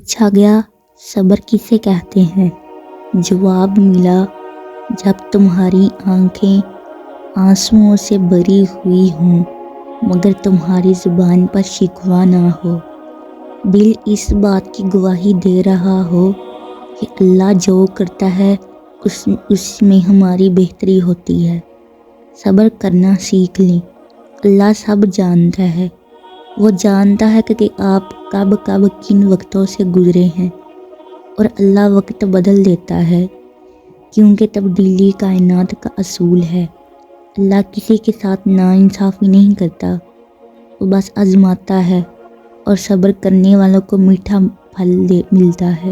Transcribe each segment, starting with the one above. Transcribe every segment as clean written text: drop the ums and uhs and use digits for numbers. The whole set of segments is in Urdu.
پوچھا گیا صبر کسے کہتے ہیں؟ جواب ملا جب تمہاری آنکھیں آنسوؤں سے بھری ہوئی ہوں مگر تمہاری زبان پر شکوہ نہ ہو، دل اس بات کی گواہی دے رہا ہو کہ اللہ جو کرتا ہے اس میں ہماری بہتری ہوتی ہے۔ صبر کرنا سیکھ لیں، اللہ سب جانتا ہے۔ وہ جانتا ہے کہ آپ کب کن وقتوں سے گزرے ہیں، اور اللہ وقت بدل دیتا ہے کیونکہ تبدیلی کائنات کا اصول ہے۔ اللہ کسی کے ساتھ ناانصافی نہیں کرتا، وہ بس آزماتا ہے اور صبر کرنے والوں کو میٹھا پھل ملتا ہے۔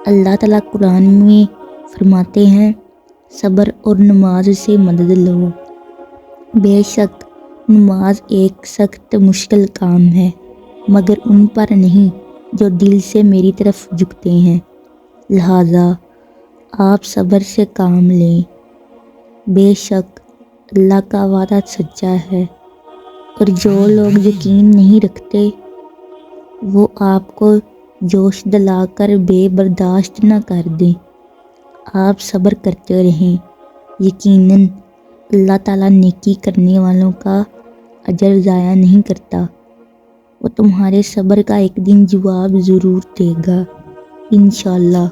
اللہ تعالیٰ قرآن میں فرماتے ہیں، صبر اور نماز سے مدد لو۔ بے شک نماز ایک سخت مشکل کام ہے مگر ان پر نہیں جو دل سے میری طرف جھکتے ہیں، لہذا آپ صبر سے کام لیں۔ بے شک اللہ کا وعدہ سچا ہے، اور جو لوگ یقین نہیں رکھتے وہ آپ کو جوش دلا کر بے برداشت نہ کر دیں۔ آپ صبر کرتے رہیں، یقیناً اللہ تعالیٰ نیکی کرنے والوں کا اجر ضائع نہیں کرتا۔ وہ تمہارے صبر کا ایک دن جواب ضرور دے گا، انشاءاللہ۔